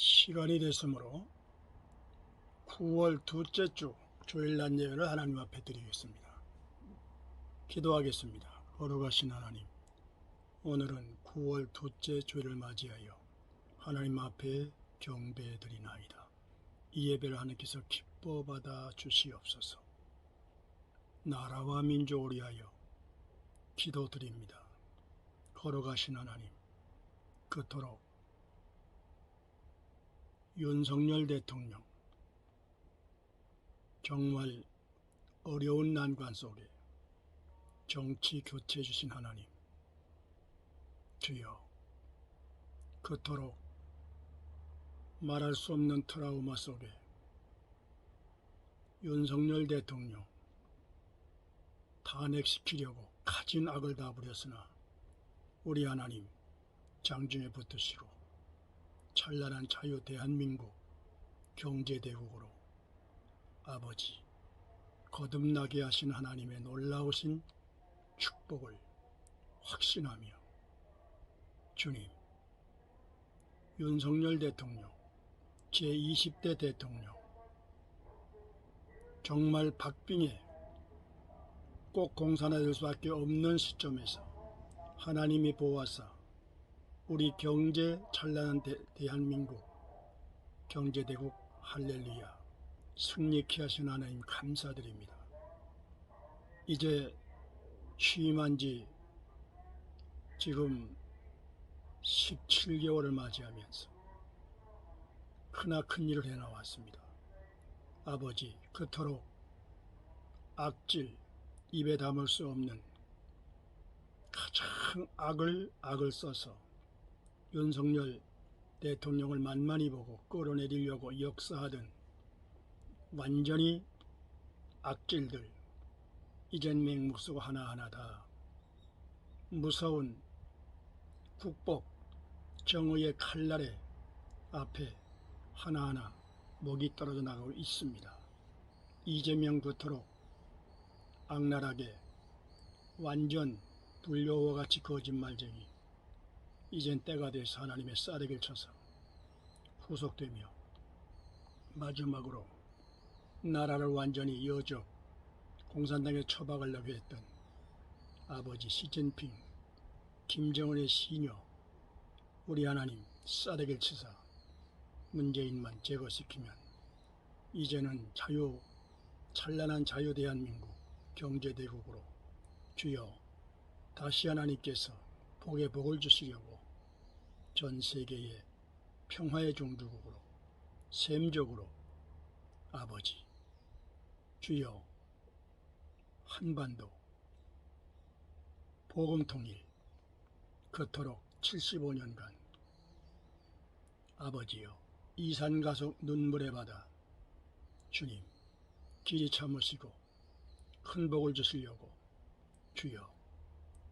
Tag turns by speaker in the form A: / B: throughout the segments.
A: 시간이 됐으므로 9월 둘째 주 주일날 예배를 하나님 앞에 드리겠습니다. 기도하겠습니다. 거룩하신 하나님, 오늘은 9월 둘째 주일을 맞이하여 하나님 앞에 경배해 드리나이다. 이 예배를 하나님께서 기뻐 받아 주시옵소서. 나라와 민족을 위하여 기도드립니다. 거룩하신 하나님, 그토록 윤석열 대통령 정말 어려운 난관 속에 정치 교체 주신 하나님, 주여, 그토록 말할 수 없는 트라우마 속에 윤석열 대통령 탄핵시키려고 가진 악을 다 부렸으나 우리 하나님 장중에 붙으시고 찬란한 자유 대한민국 경제대국으로 아버지 거듭나게 하신 하나님의 놀라우신 축복을 확신하며, 주님, 윤석열 대통령 제20대 대통령 정말 박빙에 꼭 공산화될 수밖에 없는 시점에서 하나님이 보아사 우리 경제 찬란한 대한민국 경제대국 할렐루야 승리케 하신 하나님 감사드립니다. 이제 취임한 지 지금 17개월을 맞이하면서 크나큰 일을 해나왔습니다. 아버지, 그토록 악질, 입에 담을 수 없는 가장 악을 써서 윤석열 대통령을 만만히 보고 끌어내리려고 역사하던 완전히 악질들, 이젠 맹목수고 하나하나 다 무서운 국법, 정의의 칼날에 앞에 하나하나 목이 떨어져 나가고 있습니다. 이재명 그토록 악랄하게 완전 불효와 같이 거짓말쟁이, 이젠 때가 돼서 하나님의 싸대기를 쳐서 후속되며 마지막으로 나라를 완전히 여적 공산당에 처박으려고 했던 아버지 시진핑, 김정은의 시녀 우리 하나님 싸대기를 치사 문재인만 제거시키면 이제는 찬란한 자유 대한민국 경제대국으로 주여 다시 하나님께서 복에 복을 주시려고 전 세계의 평화의 종주국으로 셈족으로 아버지 주여 한반도 복음통일 그토록 75년간 아버지여 이산가속 눈물의 바다 주님 길이 참으시고 큰 복을 주시려고 주여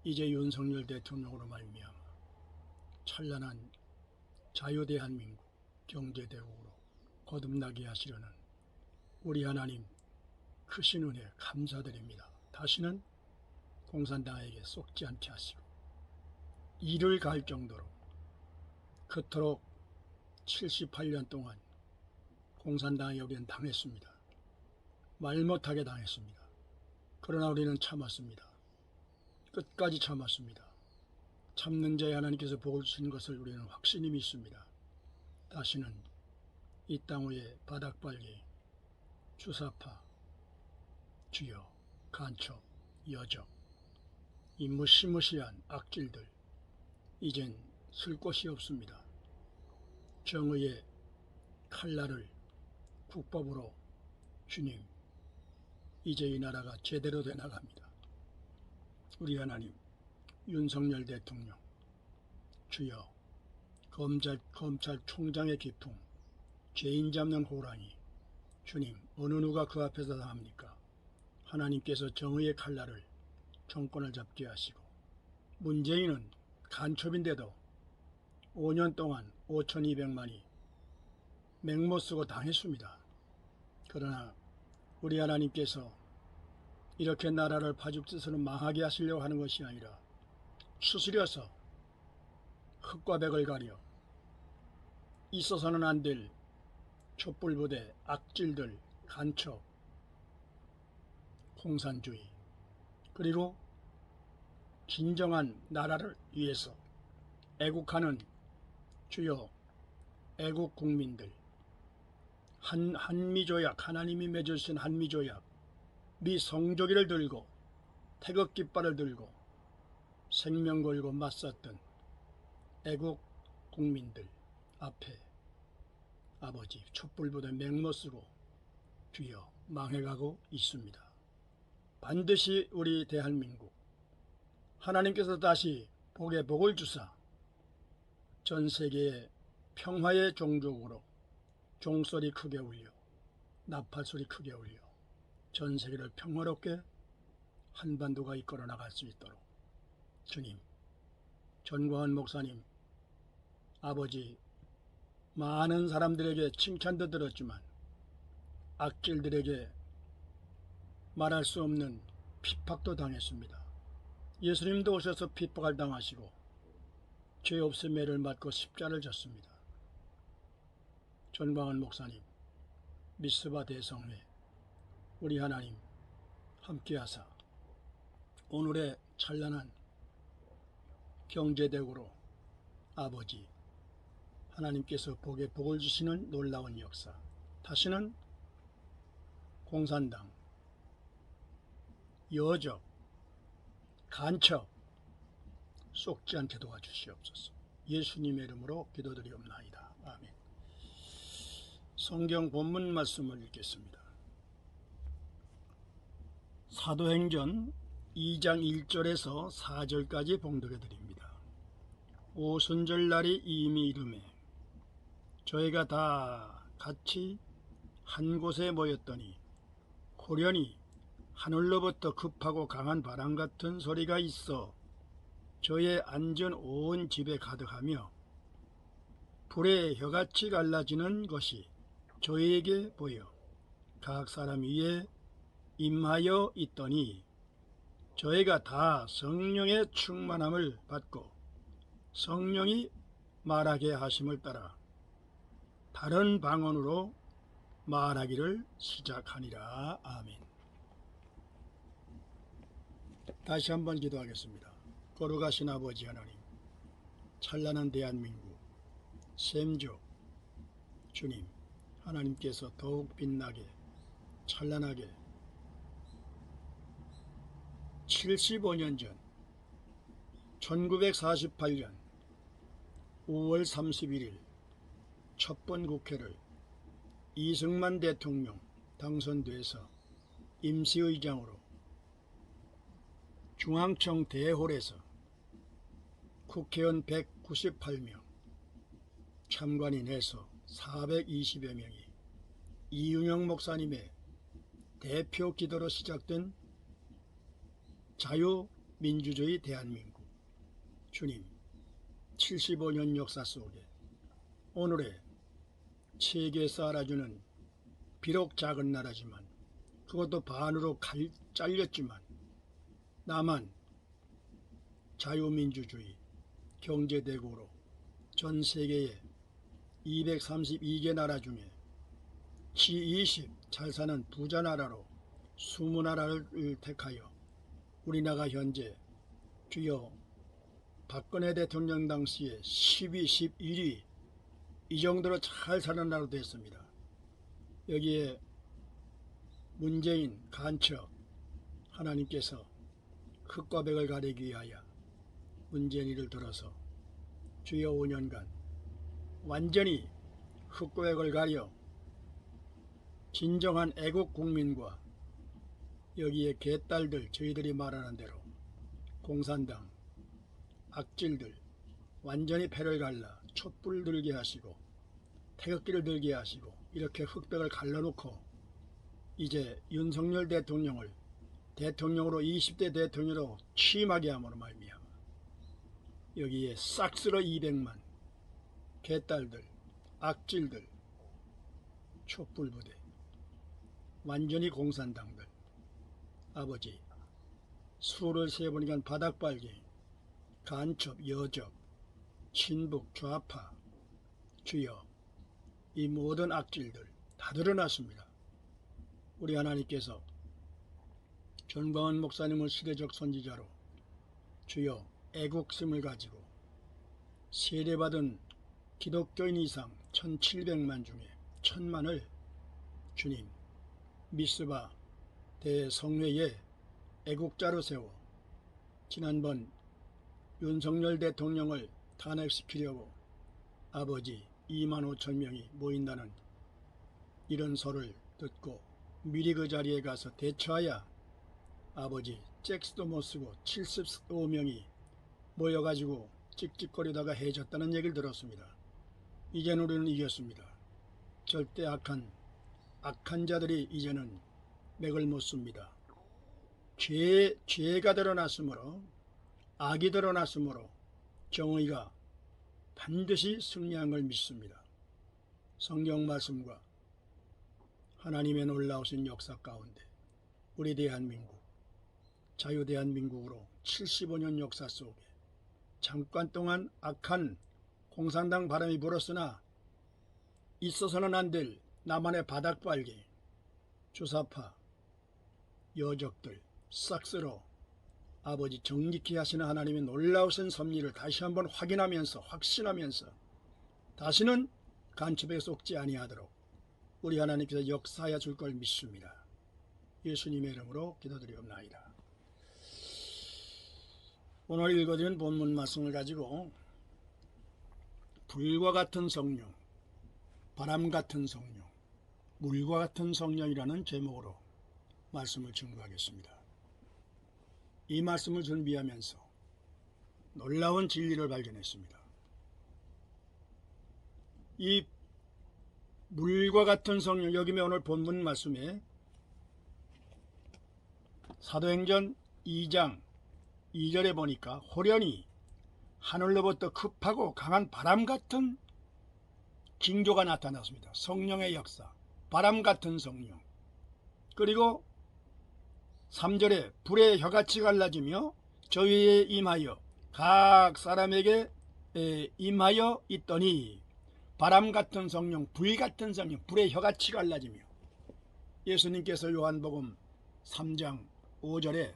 A: 이제 윤석열 대통령으로 말미암아 찬란한 자유 대한민국 경제대국으로 거듭나게 하시려는 우리 하나님 크신 은혜 감사드립니다. 다시는 공산당에게 속지 않게 하시고 이를 갈 정도로 그토록 78년 동안 공산당에 우리는 당했습니다. 말 못하게 당했습니다. 그러나 우리는 참았습니다. 끝까지 참았습니다. 참는 자에 하나님께서 복을 주신 것을 우리는 확신이 믿습니다. 다시는 이 땅 위에 바닥발기, 주사파, 주여, 간첩, 여적, 이 무시무시한 악질들 이젠 쓸 곳이 없습니다. 정의의 칼날을 국법으로 주님 이제 이 나라가 제대로 돼 나갑니다. 우리 하나님 윤석열 대통령 주여 검찰총장의 기풍 죄인 잡는 호랑이 주님 어느 누가 그 앞에서 다 합니까? 하나님께서 정의의 칼날을 정권을 잡게 하시고 문재인은 간첩인데도 5년 동안 5,200만이 맹모 쓰고 당했습니다. 그러나 우리 하나님께서 이렇게 나라를 파죽지서는 망하게 하시려고 하는 것이 아니라 추스려서 흙과 백을 가려 있어서는 안 될 촛불부대, 악질들, 간첩, 공산주의, 그리고 진정한 나라를 위해서 애국하는 주요 애국 국민들, 한미조약, 하나님이 맺으신 한미조약, 미 성조기를 들고 태극 깃발을 들고 생명 걸고 맞섰던 애국 국민들 앞에 아버지 촛불부대 맹모쓰고 주여 망해가고 있습니다. 반드시 우리 대한민국 하나님께서 다시 복에 복을 주사 전 세계의 평화의 종족으로 종소리 크게 울려 나팔소리 크게 울려 전 세계를 평화롭게 한반도가 이끌어 나갈 수 있도록 주님, 전광훈 목사님, 아버지 많은 사람들에게 칭찬도 들었지만 악질들에게 말할 수 없는 핍박도 당했습니다. 예수님도 오셔서 핍박을 당하시고 죄 없음 매를 맞고 십자를 졌습니다. 전광훈 목사님, 미스바 대성회 우리 하나님 함께하사 오늘의 찬란한 경제대국으로 아버지 하나님께서 복에 복을 주시는 놀라운 역사, 다시는 공산당, 여적, 간첩 속지 않게 도와주시옵소서. 예수님의 이름으로 기도드리옵나이다. 아멘. 성경 본문 말씀을 읽겠습니다. 사도행전 2장 1절에서 4절까지 봉독해 드립니다. 오순절날이 이미 이르매 저희가 다 같이 한 곳에 모였더니 호련히 하늘로부터 급하고 강한 바람 같은 소리가 있어 저의 앉은 온 집에 가득하며 불에 혀같이 갈라지는 것이 저희에게 보여 각 사람 위에 임하여 있더니 저희가 다 성령의 충만함을 받고 성령이 말하게 하심을 따라 다른 방언으로 말하기를 시작하니라. 아멘. 다시 한번 기도하겠습니다. 거룩하신 아버지 하나님, 찬란한 대한민국 샘조 주님, 하나님께서 더욱 빛나게 찬란하게 75년 전 1948년 5월 31일 첫 번 국회를 이승만 대통령 당선돼서 임시의장으로 중앙청 대홀에서 국회의원 198명, 참관인 해서 420여 명이 이윤영 목사님의 대표 기도로 시작된 자유민주주의 대한민국, 주님 75년 역사 속에 오늘의 세계에서 알아주는 비록 작은 나라지만 그것도 반으로 잘렸지만 남한 자유민주주의 경제대국으로 전 세계의 232개 나라 중에 G20 잘 사는 부자 나라로 20나라를 택하여 우리나라가 현재 주요 박근혜 대통령 당시에 12, 11위 이 정도로 잘 사는 나라로 됐습니다. 여기에 문재인 간첩 하나님께서 흙과 백을 가리기 위하여 문재인이를 들어서 주요 5년간 완전히 흙과 백을 가려 진정한 애국 국민과 여기에 개딸들 저희들이 말하는 대로 공산당 악질들 완전히 패를 갈라 촛불 들게 하시고 태극기를 들게 하시고 이렇게 흑백을 갈라놓고 이제 윤석열 대통령을 대통령으로 20대 대통령으로 취임하게 함으로 말미암아 여기에 싹쓸어 200만 개딸들 악질들 촛불부대 완전히 공산당들 아버지 수를 세보니까 바닥발기 간첩 여적 친북 좌파 주여 이 모든 악질들 다 드러났습니다. 우리 하나님께서 전광훈 목사님을 시대적 선지자로 주여 애국심을 가지고 세례받은 기독교인 이상 1700만 중에 1000만을 주님 미스바 대성회에 애국자로 세워 지난번 윤석열 대통령을 탄핵시키려고 아버지 2만 5천 명이 모인다는 이런 소를 듣고 미리 그 자리에 가서 대처하여 아버지 잭스도 못쓰고 75명이 모여가지고 찍찍거리다가 해졌다는 얘기를 들었습니다. 이제는 우리는 이겼습니다. 절대 악한 자들이 이제는 맥을 못 씁니다. 죄가 드러났으므로 악이 드러났으므로 정의가 반드시 승리한 걸 믿습니다. 성경 말씀과 하나님의 놀라우신 역사 가운데 우리 대한민국 자유대한민국으로 75년 역사 속에 잠깐 동안 악한 공산당 바람이 불었으나 있어서는 안 될 나만의 바닥발기 주사파 여적들 싹쓸어 아버지 정직히 하시는 하나님의 놀라우신 섭리를 다시 한번 확인하면서 확신하면서 다시는 간첩에 속지 아니하도록 우리 하나님께서 역사하여 줄 걸 믿습니다. 예수님의 이름으로 기도드리옵나이다. 오늘 읽어드린 본문 말씀을 가지고 불과 같은 성령, 바람 같은 성령, 물과 같은 성령이라는 제목으로 말씀을 증거하겠습니다. 이 말씀을 준비하면서 놀라운 진리를 발견했습니다. 이 물과 같은 성령, 여기면 오늘 본문 말씀에 사도행전 2장 2절에 보니까 호련히 하늘로부터 급하고 강한 바람 같은 징조가 나타났습니다. 성령의 역사, 바람 같은 성령. 그리고 3절에 불의 혀같이 갈라지며 저 위에 임하여 각 사람에게 임하여 있더니 바람 같은 성령, 불 같은 성령, 불의 혀같이 갈라지며 예수님께서 요한복음 3장 5절에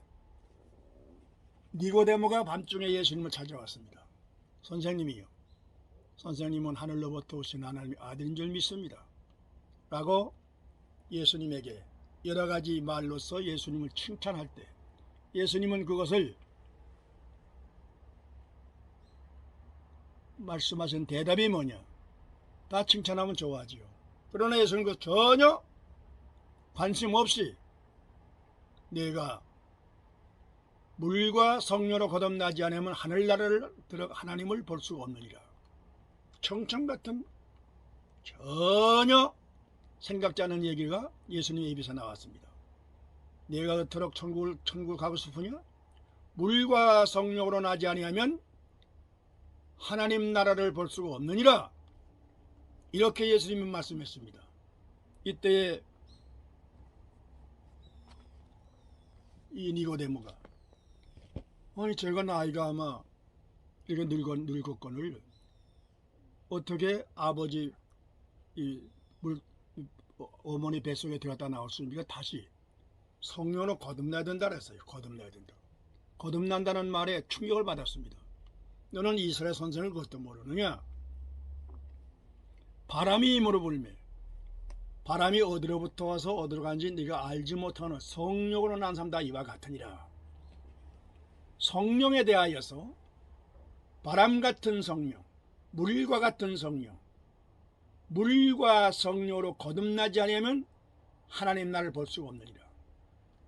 A: 니고데모가 밤중에 예수님을 찾아왔습니다. 선생님이요, 선생님은 하늘로부터 오신 하나님의 아들인 줄 믿습니다 라고 예수님에게 여러가지 말로서 예수님을 칭찬할 때 예수님은 그것을 말씀하신 대답이 뭐냐, 다 칭찬하면 좋아하지요. 그러나 예수님은 그 전혀 관심 없이 내가 물과 성령으로 거듭나지 않으면 하늘나라를 들어 하나님을 볼 수가 없느니라. 청청 같은 전혀 생각지 않은 얘기가 예수님의 입에서 나왔습니다. 내가 그토록 천국을 가고 싶으냐? 물과 성령으로 나지 아니하면 하나님 나라를 볼 수가 없느니라. 이렇게 예수님은 말씀했습니다. 이때에 이 니고데모가 아니 제가 나이가 아마 이렇게 늙었거늘 어떻게 아버지 어머니 뱃속에 들어갔다 나올 수 있습니까? 다시 성령으로 거듭나야 된다 그랬어요. 거듭나야 된다. 거듭난다는 말에 충격을 받았습니다. 너는 이스라엘 선생을 그것도 모르느냐? 바람이 힘으로 불매 바람이 어디로부터 와서 어디로 간지 네가 알지 못하는 성령으로 난 사람 다 이와 같으니라. 성령에 대하여서 바람 같은 성령, 물과 같은 성령, 물과 성령으로 거듭나지 않으면 하나님 나를 볼 수가 없느니라.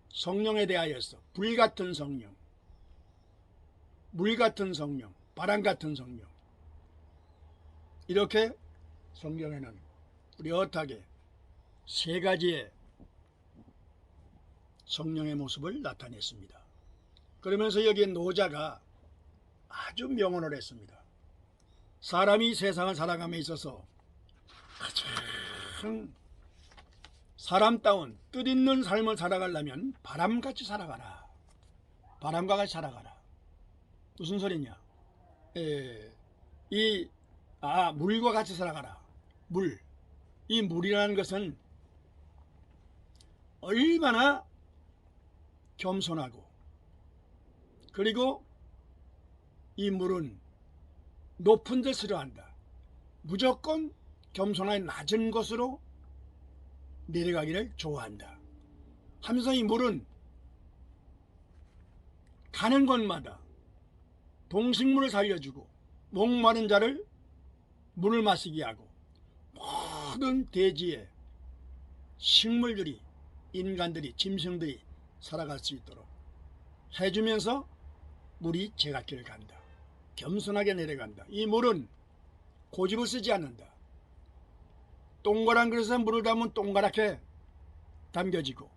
A: 성령에 대하여서 불 같은 성령, 물 같은 성령, 바람 같은 성령, 이렇게 성경에는 뚜렷하게 세 가지의 성령의 모습을 나타냈습니다. 그러면서 여기에 노자가 아주 명언을 했습니다. 사람이 세상을 살아감에 있어서 가장 사람다운 뜻있는 삶을 살아가려면 바람같이 살아가라. 바람과 같이 살아가라. 무슨 소리냐? 물과 같이 살아가라. 물. 이 물이라는 것은 얼마나 겸손하고, 그리고 이 물은 높은 데 싫어한다. 무조건 겸손하게 낮은 곳으로 내려가기를 좋아한다 하면서, 이 물은 가는 곳마다 동식물을 살려주고 목마른 자를 물을 마시게 하고 모든 대지에 식물들이, 인간들이, 짐승들이 살아갈 수 있도록 해주면서 물이 제갓길을 간다. 겸손하게 내려간다. 이 물은 고집을 쓰지 않는다. 동그란 그릇에 물을 담으면 동그랗게 담겨지고,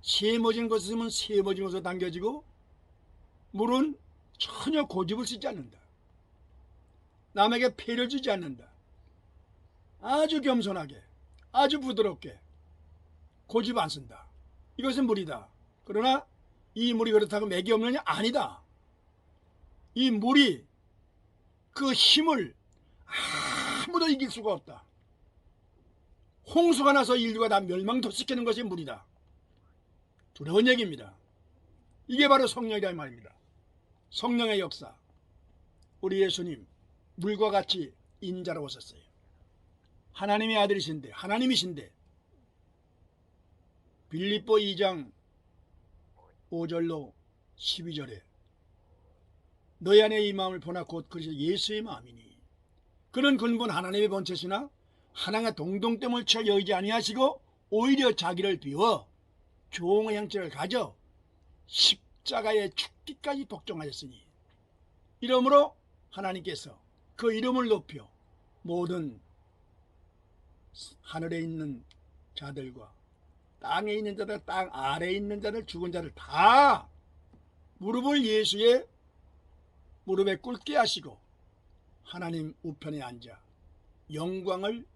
A: 세모진 것을 쓰면 세모진 것으로 담겨지고, 물은 전혀 고집을 쓰지 않는다. 남에게 폐를 주지 않는다. 아주 겸손하게, 아주 부드럽게 고집 안 쓴다. 이것은 물이다. 그러나 이 물이 그렇다고 맥이 없느냐? 아니다. 이 물이 그 힘을 아무도 이길 수가 없다. 홍수가 나서 인류가 다 멸망시키는 것이 물이다. 두려운 얘기입니다. 이게 바로 성령이란 말입니다. 성령의 역사. 우리 예수님 물과 같이 인자로 오셨어요. 하나님의 아들이신데, 하나님이신데, 빌립보 2장 5절로 12절에 너희 안에 이 마음을 보나 곧 그리스도 예수의 마음이니, 그는 근본 하나님의 본체시나 하나님의 동등됨을 취하 여기지 아니하시고 오히려 자기를 비워 종의 형체를 가져 십자가에 죽기까지 복종하셨으니, 이러므로 하나님께서 그 이름을 높여 모든 하늘에 있는 자들과 땅에 있는 자들, 땅 아래에 있는 자들, 죽은 자들 다 무릎을 예수의 무릎에 꿇게 하시고 하나님 우편에 앉아 영광을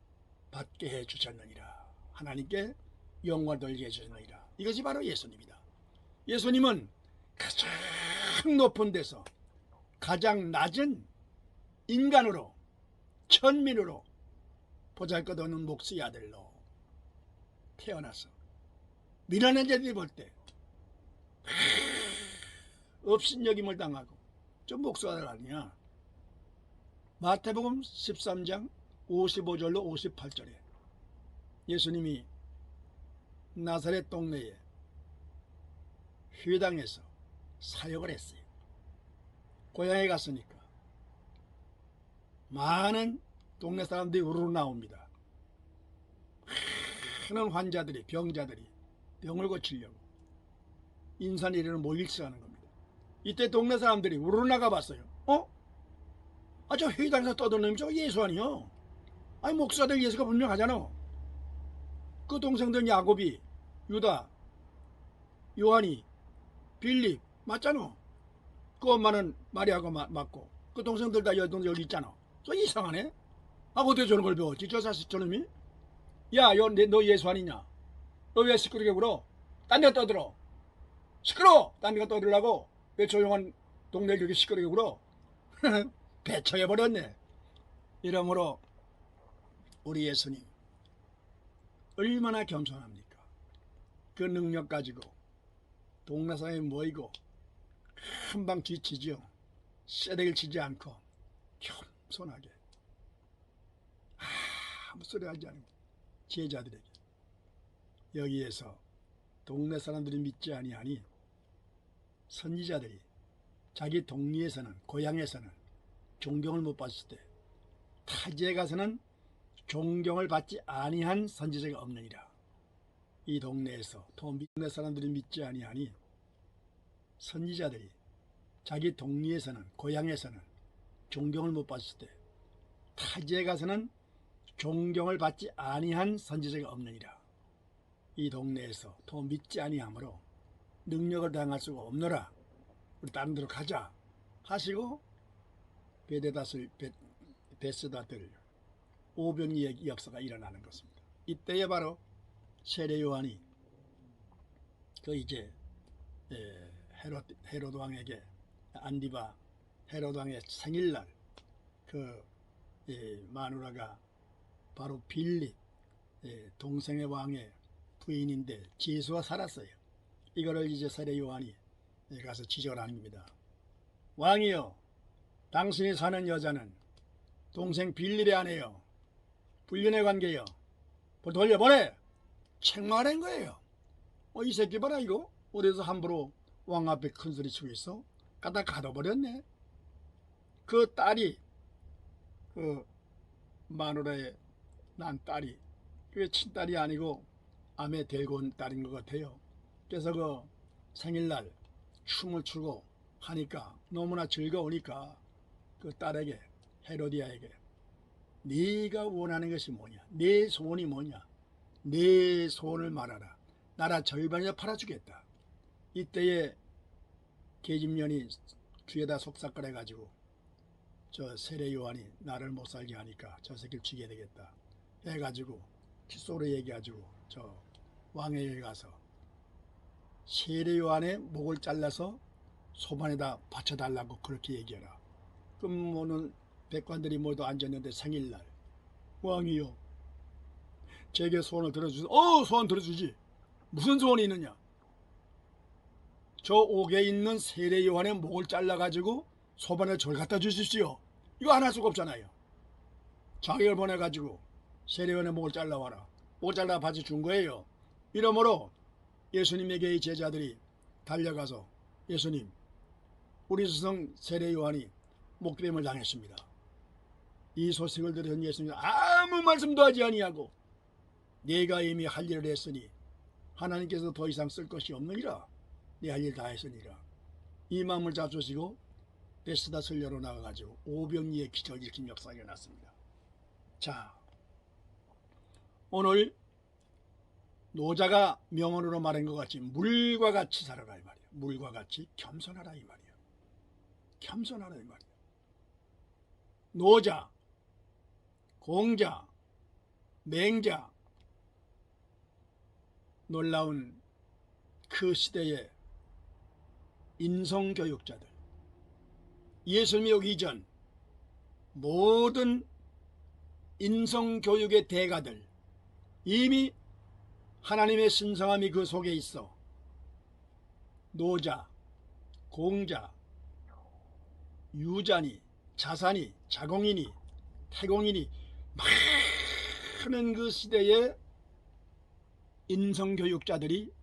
A: 받게 해주셨느니라. 하나님께 영광을 돌리게 해주셨느니라. 이것이 바로 예수님이다. 예수님은 가장 높은 데서 가장 낮은 인간으로, 천민으로, 보잘것없는 목수의 아들로 태어나서 미련한 자들이 볼 때 업신여김을 당하고, 좀 목수 아들 아니냐. 마태복음 13장 55절로 58절에 예수님이 나사렛 동네에 회당에서 사역을 했어요. 고향에 갔으니까 많은 동네 사람들이 우르르 나옵니다. 많은 환자들이, 병자들이 병을 고치려고 인산이리로 모일시하는 겁니다. 이때 동네 사람들이 우르르 나가봤어요. 저 회당에서 떠드는 저 예수 아니요? 아니 목사들 예수가 분명하잖아. 그 동생들 야곱이, 유다, 요한이, 빌립 맞잖아. 그 엄마는 마리아가 맞고 그 동생들 다 여기 있잖아. 저 이상하네. 어떻게 저런 걸 배웠지? 저놈이? 야, 너 예수 아니냐? 너 왜 시끄럽게 굴어? 딴 데 떠들어. 시끄러워! 딴 데가 떠들라고? 왜 조용한 동네를 이렇게 시끄럽게 굴어? 배척해버렸네. 이러므로 우리 예수님 얼마나 겸손합니까? 그 능력 가지고 동네 사람이 모이고 한방 뒤치지요. 쇠대기를 치지 않고 겸손하게 아무 소리 하지 않고 제자들에게, 여기에서 동네 사람들이 믿지 아니하니 선지자들이 자기 동리에서는, 고향에서는 존경을 못 받았을 때 타지에 가서는 존경을 받지 아니한 선지자가 없느니라. 이 동네에서 동네 사람들이 믿지 아니하니 선지자들이 자기 동리에서는, 고향에서는 존경을 못 받았을 때 타지에 가서는 존경을 받지 아니한 선지자가 없느니라. 이 동네에서 더 믿지 아니하므로 능력을 당할 수가 없노라. 우리 다른 데로 가자 하시고 베스다들 오병이의 역사가 일어나는 것입니다. 이때에 바로 세례 요한이 이제 헤로드 왕에게, 안디바 헤로드 왕의 생일날 마누라가 바로 빌립, 동생의 왕의 부인인데 지수와 살았어요. 이거를 이제 세례 요한이 가서 지적을 하는 겁니다. 왕이여, 당신이 사는 여자는 동생 빌립의 아내요, 불륜의 관계요, 돌려보내! 책망하는 거예요. 이 새끼 봐라, 이거 어디서 함부로 왕 앞에 큰소리 치고 있어? 갖다 가둬버렸네. 그 딸이, 그 마누라의 난 딸이, 그게 친딸이 아니고 암에 데리고 온 딸인 것 같아요. 그래서 그 생일날 춤을 추고 하니까 너무나 즐거우니까 그 딸에게, 헤로디아에게, 네가 원하는 것이 뭐냐, 네 소원이 뭐냐, 네 소원을 말하라, 나라 절반이나 팔아주겠다. 이때에 계집년이 귀에다 속삭거려 가지고 저 세례 요한이 나를 못 살게 하니까 저 새끼를 죽여야 되겠다 해가지고 칫솔로 얘기해가지고 저 왕에게 가서 세례 요한의 목을 잘라서 소반에다 바쳐달라고 그렇게 얘기해라. 그럼 모든 백관들이 모두 앉았는데 생일날, 왕이요, 제게 소원을 들어주세요. 소원 들어주지. 무슨 소원이 있느냐? 저 옥에 있는 세례 요한의 목을 잘라가지고 소반에 절 갖다 주십시오. 이거 안 할 수가 없잖아요. 자기를 보내가지고 세례 요한의 목을 잘라와라. 목 잘라 바치 준 거예요. 이러므로 예수님에게 이 제자들이 달려가서, 예수님, 우리 스승 세례 요한이 목베임을 당했습니다. 이 소식을 들은 예수님 아무 말씀도 하지 아니하고, 네가 이미 할 일을 했으니 하나님께서 더 이상 쓸 것이 없느니라. 네 할 일 다 했으니라. 이 마음을 잡수시고 베스다 설려로 나가가지고 오병이의 기적을 일으킨 역사가 일어났습니다. 자, 오늘 노자가 명언으로 말한 것 같이 물과 같이 살아라 이 말이야. 물과 같이 겸손하라 이 말이야. 겸손하라 이 말이야. 노자, 공자, 맹자, 놀라운 그 시대의 인성교육자들, 예수님이 오기 이전 모든 인성교육의 대가들, 이미 하나님의 신성함이 그 속에 있어 노자, 공자, 유자니, 자산이, 자공이니, 태공이니 많은 그 시대의 인성교육자들이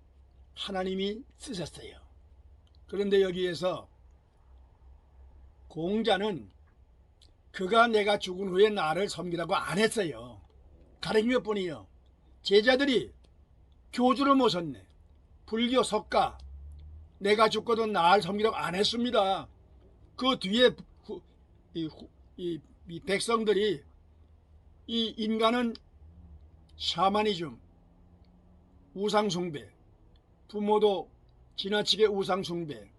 A: 하나님이 쓰셨어요. 그런데 여기에서 공자는 그가 내가 죽은 후에 나를 섬기라고 안 했어요. 가르친 몇 뿐이요. 제자들이 교주를 모셨네. 불교 석가, 내가 죽고도 나를 섬기라고 안 했습니다. 그 뒤에 이 백성들이, 이 인간은 샤머니즘, 우상숭배, 부모도 지나치게 우상숭배,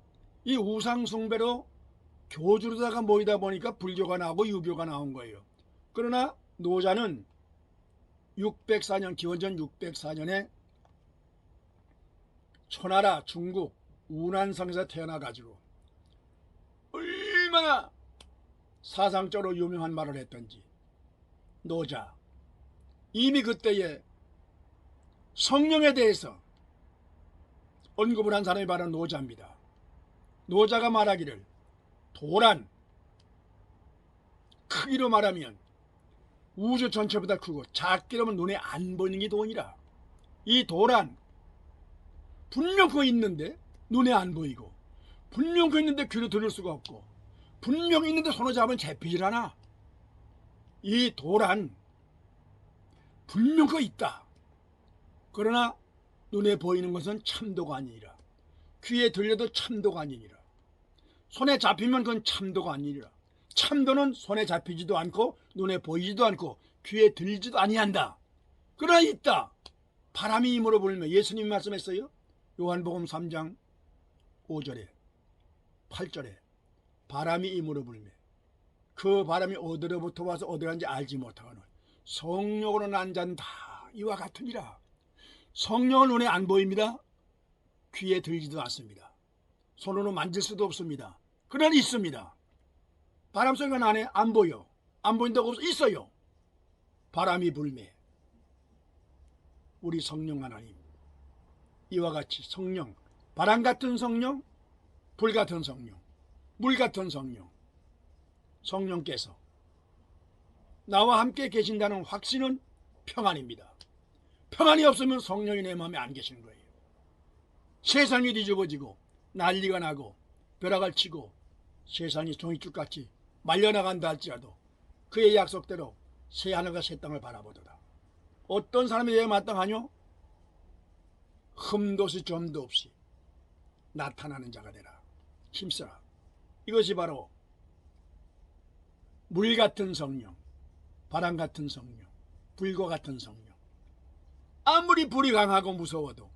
A: 이 우상숭배로 교주로다가 모이다 보니까 불교가 나오고 유교가 나온 거예요. 그러나 노자는 604년, 기원전 604년에 초나라 중국 우난성에서 태어나가지고 얼마나 사상적으로 유명한 말을 했던지, 노자, 이미 그때에 성령에 대해서 언급을 한 사람이 바로 노자입니다. 노자가 말하기를 도란, 크기로 말하면 우주 전체보다 크고 작기로 하면 눈에 안 보이는 게 돈이라. 이 도란, 분명 그거 있는데 눈에 안 보이고, 분명 그거 있는데 귀로 들을 수가 없고, 분명 있는데 손을 잡으면 잡히질 않아. 이 도란 분명 그거 있다. 그러나 눈에 보이는 것은 참도가 아니니라. 귀에 들려도 참도가 아니니라. 손에 잡히면 그건 참도가 아니니라. 참도는 손에 잡히지도 않고 눈에 보이지도 않고 귀에 들리지도 아니한다. 그러나 있다. 바람이 힘으로 불면, 예수님이 말씀했어요. 요한복음 3장 5절에 8절에 바람이 힘으로 불매, 그 바람이 어디로부터 와서 어디 간지 알지 못하거늘 성령으로 난 자는 다 이와 같으니라. 성령은 눈에 안 보입니다. 귀에 들리지도 않습니다. 손으로 만질 수도 없습니다. 그러나 있습니다. 바람 소리가 나네. 안 보여. 안 보인다고 있어요. 바람이 불매. 우리 성령 하나님, 이와 같이 성령, 바람 같은 성령, 불 같은 성령, 물 같은 성령, 성령께서 나와 함께 계신다는 확신은 평안입니다. 평안이 없으면 성령이 내 마음에 안 계시는 거예요. 세상이 뒤집어지고 난리가 나고 벼락을 치고 세상이 종이줄같이 말려나간다 할지라도 그의 약속대로 새 하늘과 새 땅을 바라보도다. 어떤 사람이 되어야 마땅하뇨? 흠도 없이 점도 없이 나타나는 자가 되라. 힘써라. 이것이 바로 물 같은 성령, 바람 같은 성령, 불과 같은 성령. 아무리 불이 강하고 무서워도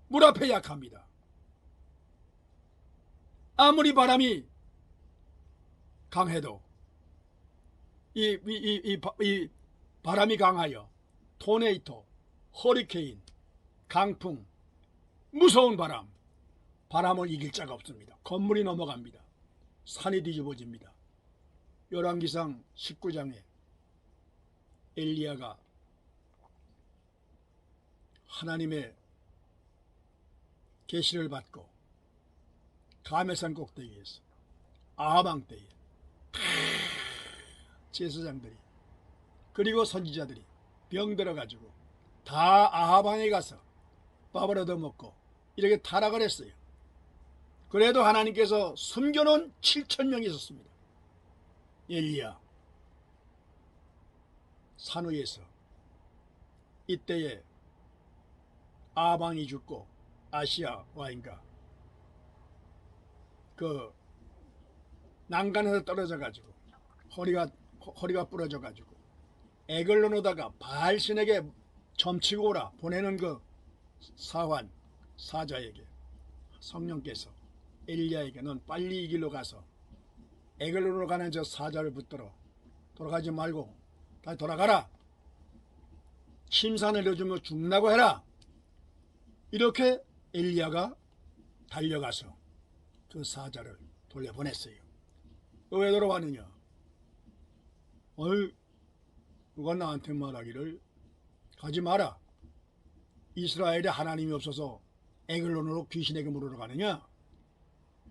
A: 물 앞에 약합니다. 아무리 바람이 강해도 이 바람이 강하여 토네이토, 허리케인, 강풍, 무서운 바람을 이길 자가 없습니다. 건물이 넘어갑니다. 산이 뒤집어집니다. 열왕기상 19장에 엘리야가 하나님의 계시를 받고 가메산 꼭대기에서 아하방 때에 제사장들이 그리고 선지자들이 병들어 가지고 다 아하방에 가서 밥을 얻어먹고 이렇게 타락을 했어요. 그래도 하나님께서 숨겨놓은 7,000명이 있었습니다. 엘리야 산 위에서 이때에 아방이 죽고 아시아 와인가 그 난간에서 떨어져 가지고 허리가 부러져 가지고 액을 넣어다가 바알신에게 점치고 오라 보내는 그 사자에게 성령께서 엘리야에게 넌 빨리 이 길로 가서 액을 넣으러 가는 저 사자를 붙들어 돌아가지 말고 다시 돌아가라. 침산을 내주며 죽는다고 해라. 이렇게 엘리야가 달려가서 그 사자를 돌려보냈어요. 왜 돌아왔느냐? 누가 나한테 말하기를 가지 마라. 이스라엘에 하나님이 없어서 에글론으로 귀신에게 물으러 가느냐?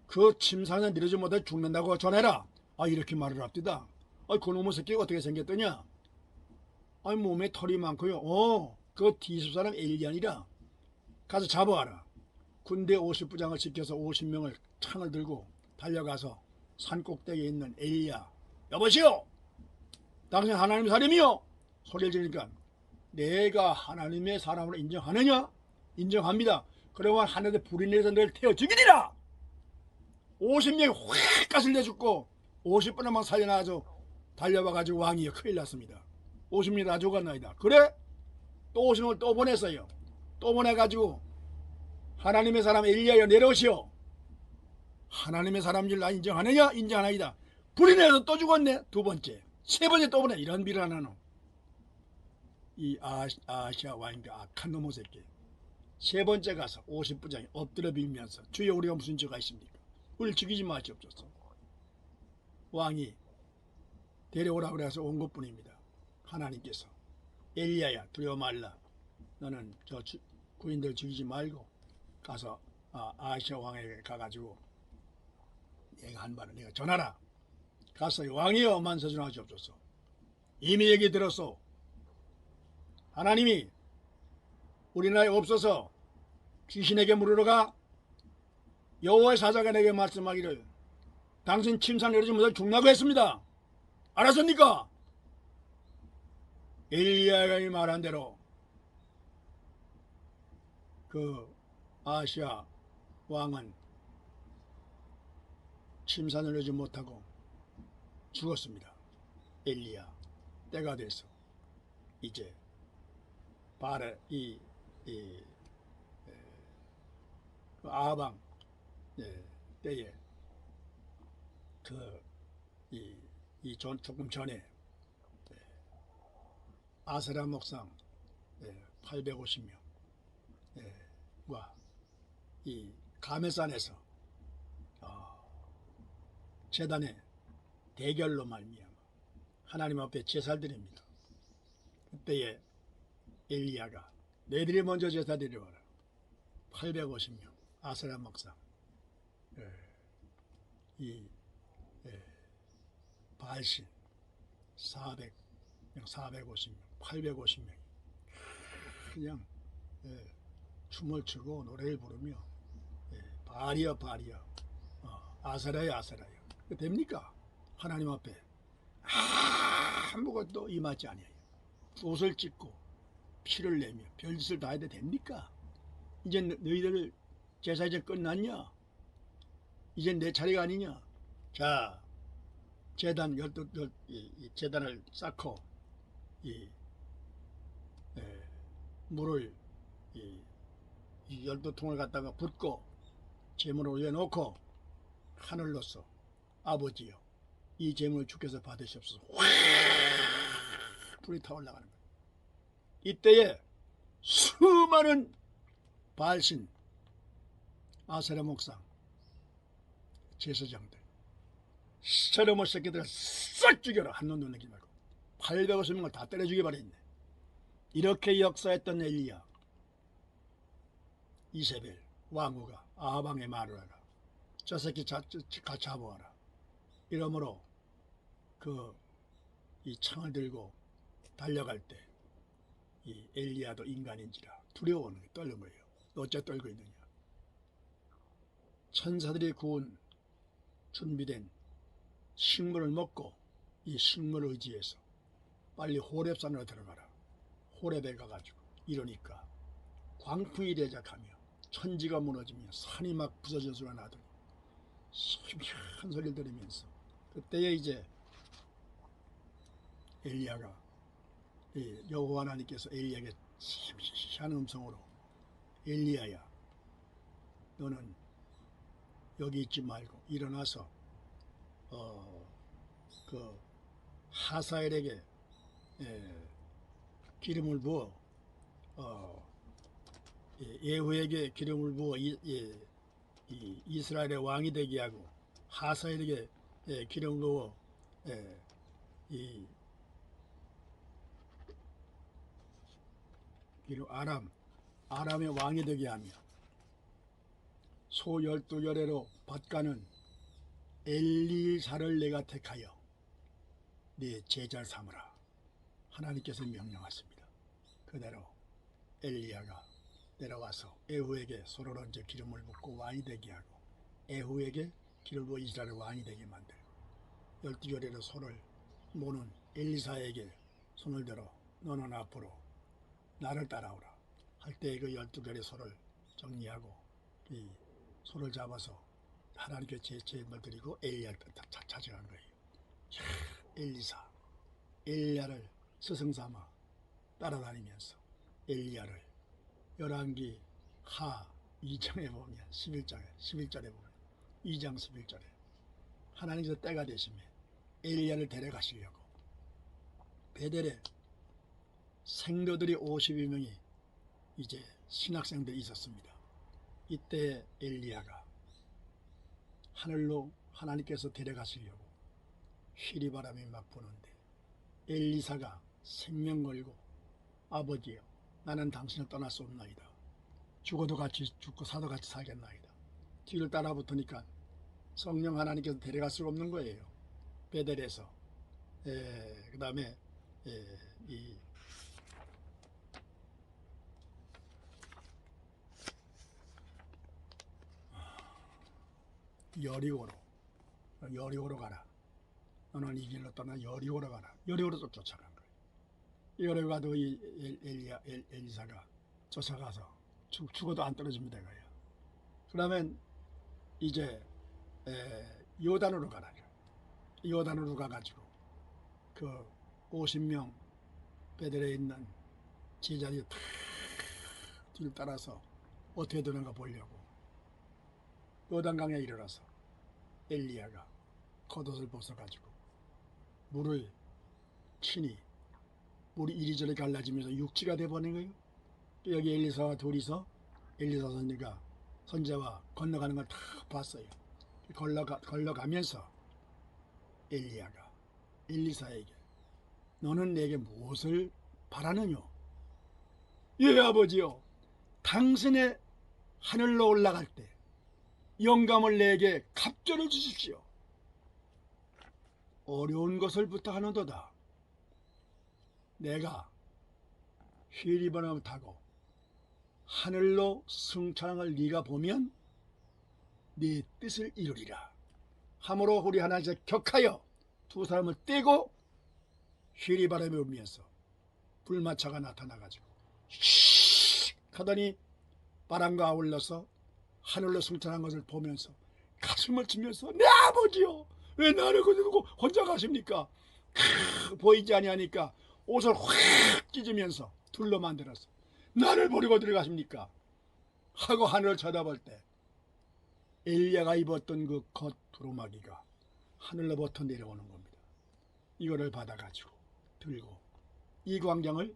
A: 그 침상에 내려지 못해 죽는다고 전해라. 이렇게 말을 합디다. 그놈의 새끼가 어떻게 생겼더냐? 몸에 털이 많고요. 그 뒤집 사람 엘리야니라. 가서 잡아와라. 군대 50부장을 시켜서 50명을 창을 들고 달려가서 산 꼭대기에 있는 엘리야, 여보시오, 당신 하나님의 사람이요? 소리를 지르니까 내가 하나님의 사람으로 인정하느냐? 인정합니다. 그러면 하늘에 불이 내려서 너를 태워 죽이리라. 50명이 확 가슬려 죽고 50분만 살려놔서 달려와가지고 왕이 큰일 났습니다. 50명이 다 죽었나이다. 그래? 또 50명을 또 보냈어요. 또 보내가지고 하나님의 사람 엘리야여 내려오시오. 하나님의 사람인 줄 나 인정하느냐? 인정하나이다. 불이 내려서 또 죽었네. 두 번째. 세 번째 또 보내. 이런 비를 하나는 이 아시아 와인과 악한 놈의 새끼. 세 번째 가서 50부장이 엎드려 빌면서 주여 우리가 무슨 죄가 있습니까? 우리를 죽이지 마시옵소서. 왕이 데려오라고 해서 온 것뿐입니다. 하나님께서 엘리야야 두려워 말라. 너는 저 구인들 죽이지 말고 가서 아시아 왕에게 가가지고 내가 한 말을 내가 전하라. 가서 왕이여 만서준하시옵소서. 이미 얘기 들었소. 하나님이 우리나라에 없어서 귀신에게 물으러 가 여호와의 사자가 내게 말씀하기를 당신 침상 내리지 못해 죽나고 했습니다. 알았습니까? 엘리야가 말한 대로 그 아시아 왕은 침산을 내지 못하고 죽었습니다. 엘리야 때가 돼서 이제 바레 아방 때에 조금 전에 아세라 목상 850명 과 이 가메산에서 제단의 대결로 말미암아 하나님 앞에 제사를 드립니다. 그때에 엘리야가 너희들이 먼저 제사 드려와라. 850명 아세라 목사. 예, 이 바알신 400명, 450명, 850명 그냥 춤을 추고 노래를 부르며 바알이여 바알이여 아세라여 아세라여. 됩니까? 하나님 앞에 아무것도 임하지 아니에요. 옷을 찢고 피를 내며 별짓을 다 해도 됩니까? 이제 너희들 제사 이제 끝났냐? 이제 내 차례가 아니냐? 자, 제단 제단을 쌓고 물을 12통을 갖다가 붓고 제물을 올려놓고 하늘로서 아버지여 이 제물을 주께서 받으시옵소서. 확 불이 타올라가는 거예요. 이때에 수많은 바알신 아세라 목상 제사장들 저놈의 새끼들을 싹 죽여라. 한 놈도 내지 말고 850명을 다 때려 죽여버렸네. 이렇게 역사했던 엘리야 이세벨 왕후가 아방에 말을 하라. 저 새끼 잡아와라. 이러므로 이 창을 들고 달려갈 때 이 엘리야도 인간인지라 두려워하는 게 떨는 거예요. 어째 떨고 있느냐? 천사들이 구운 준비된 식물을 먹고 이 식물을 의지해서 빨리 호렙산으로 들어가라. 호렙에 가가지고 이러니까 광풍이 대작하며 천지가 무너지며 산이 막 부서진 소리가 나더니 희미한 소리를 들으면서 그때에 이제 엘리야가 여호와 하나님께서 엘리야에게 희미한 음성으로 엘리야야 너는 여기 있지 말고 일어나서 그 하사엘에게 기름을 부어 예후에게 기름을 부어 이스라엘의 왕이 되게 하고 하사엘에게 기름을 부어 아람의 왕이 되게 하며 소 12열애로 밭가는 엘리사를 내가 택하여 네 제자를 삼으라. 하나님께서 명령하십니다. 그대로 엘리야가 내려와서 에후에게 소를 얹어 기름을 붓고 왕이 되게 하고 에후에게 기름을 부어 이스라엘의 왕이 되게 만들고 12열애로 소를 모는 엘리사에게 손을 들어 너는 앞으로 나를 따라오라 할 때 그 12결의 소를 정리하고 이 소를 잡아서 하나님께 제물을 드리고 엘리야를 찾아간 거예요. 엘리야를 스승삼아 따라다니면서 엘리야를 열왕기 하 2장에 보면 11절에 보면 2장 11절에 하나님께서 때가 되시면 엘리야를 데려가시려고 베델에 생도들이 52명이 이제 신학생들이 있었습니다. 이때 엘리야가 하늘로 하나님께서 데려가시려고 휘리바람이 막 부는데 엘리사가 생명 걸고 아버지여 나는 당신을 떠날 수 없나이다. 죽어도 같이 죽고 사도 같이 살겠나이다. 뒤를 따라 붙으니까 성령 하나님께서 데려갈 수가 없는 거예요. 베델에서 그 다음에 이 여리고로 가라. 너는 이 길로 떠나 여리고로 가라. 여리고로 쫓아간 거예요. 여리고 가도 이 엘리사가 쫓아가서 죽어도 안 떨어집니다. 이거예요. 그러면 이제 요단으로 가라. 요단으로 가가지고 그 50명 베델에 있는 제자들이 다 뒤를 따라서 어떻게 되는가 보려고 요단강에 이르러서 엘리야가 겉옷을 벗어가지고 물을 치니 물이 이리저리 갈라지면서 육지가 돼버린 거예요. 여기 엘리사와 둘이서 엘리사 선지자와 건너가는 걸 다 봤어요. 걸러가면서 엘리야가 엘리사에게 너는 내게 무엇을 바라느냐? 예, 아버지요. 당신의 하늘로 올라갈 때 영감을 내게 갑절을 주십시오. 어려운 것을 부탁하는도다. 내가 휘리번을 타고 하늘로 승천을 네가 보면 네 뜻을 이루리라. 함으로 우리 하나님께서 격하여 두 사람을 떼고 휘리바람에 불면서 불마차가 나타나가지고 씩 하더니 바람과 아울러서 하늘로 승천한 것을 보면서 가슴을 치면서 내 아버지요, 왜 나를 그대로 혼자 가십니까? 보이지 아니하니까 옷을 확 찢으면서 둘로 만들어서 나를 버리고 들어가십니까? 하고 하늘을 쳐다볼 때 엘리야가 입었던 그 겉 두루마기가 하늘로부터 내려오는 겁니다. 이거를 받아가지고 들고 이 광경을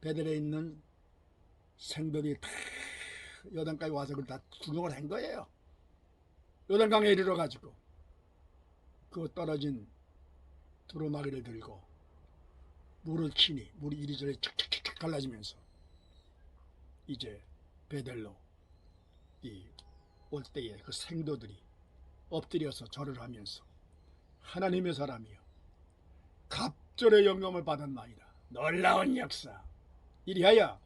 A: 베델에 있는 생들이 다 요단까지 와서 그걸 다 구경을 한 거예요. 요단강에 이르러 가지고 그 떨어진 두루마기를 들고 물을 치니 물이 이리저리 척척척 갈라지면서 이제 베델로 올 때에 그 생도들이 엎드려서 절을 하면서 하나님의 사람이여 갑절의 영감을 받았나이다. 놀라운 역사. 이리하여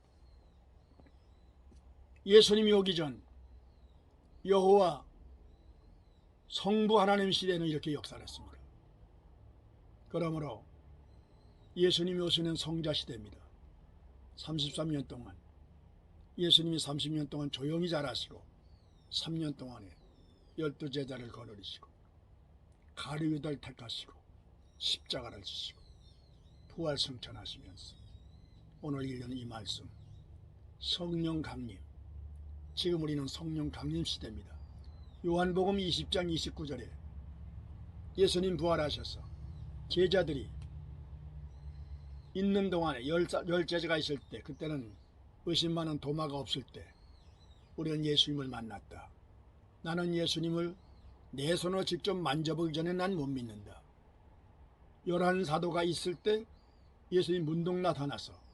A: 예수님이 오기 전 여호와 성부 하나님 시대는 이렇게 역사를 했습니다. 그러므로 예수님이 오시는 성자 시대입니다. 33년 동안 예수님이 30년 동안 조용히 자라시고 3년 동안에 12제자를 거느리시고 가룟유다를 택하시고 십자가를 지시고 부활승천하시면서 오늘 읽는 이 말씀 성령 강림, 지금 우리는 성령 강림 시대입니다. 요한복음 20장 29절에 예수님 부활하셔서 제자들이 있는 동안에 열 제자가 있을 때, 그때는 의심 많은 도마가 없을 때 우리는 예수님을 만났다. 나는 예수님을 내 손으로 직접 만져보기 전에 난 못 믿는다. 11사도가 있을 때 예수님 문득 나타나서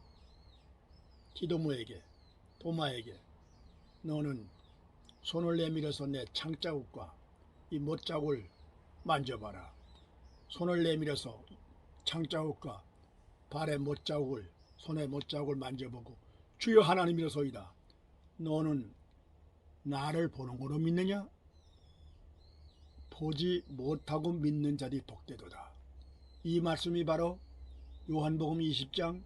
A: 디도모에게, 도마에게 너는 손을 내밀어서 내 창자국과 이 못자국을 만져봐라. 손을 내밀어서 창자국과 발의 못자국을, 손의 못자국을 만져보고 주여 하나님이로소이다. 너는 나를 보는 거로 믿느냐? 보지 못하고 믿는 자들이 복되도다. 이 말씀이 바로 요한복음 20장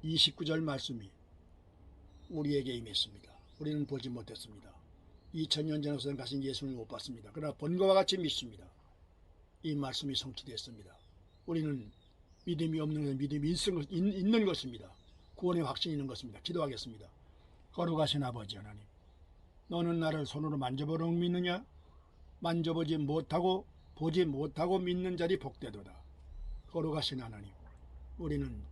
A: 29절 말씀이 우리에게 임했습니다. 우리는 보지 못했습니다. 2000년 전에 가신 예수님을 못 봤습니다. 그러나 본것과 같이 믿습니다. 이 말씀이 성취됐습니다. 우리는 믿음이 없는 것은 믿음이 있는 것입니다. 구원의 확신이 있는 것입니다. 기도하겠습니다. 거룩하신 아버지 하나님, 너는 나를 손으로 만져보려 믿느냐? 만져보지 못하고 보지 못하고 믿는 자리 복되도다. 거룩하신 하나님, 우리는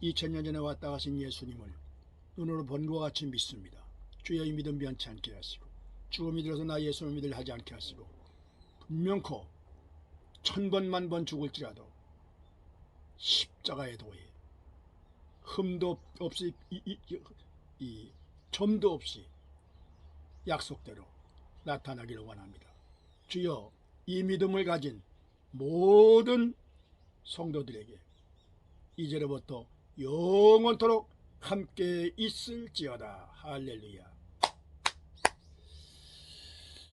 A: 2000년 전에 왔다 가신 예수님을 눈으로 본 것과 같이 믿습니다. 주여 이 믿음 변치 않게 하시고 죽음이 들어서 나 예수를 믿으려 하지 않게 하시고 분명코 1000번 만번 죽을지라도 십자가의 도에 흠도 없이 점도 없이 약속대로 나타나기를 원합니다. 주여 이 믿음을 가진 모든 성도들에게 이제로부터 영원토록 함께 있을지어다. 할렐루야.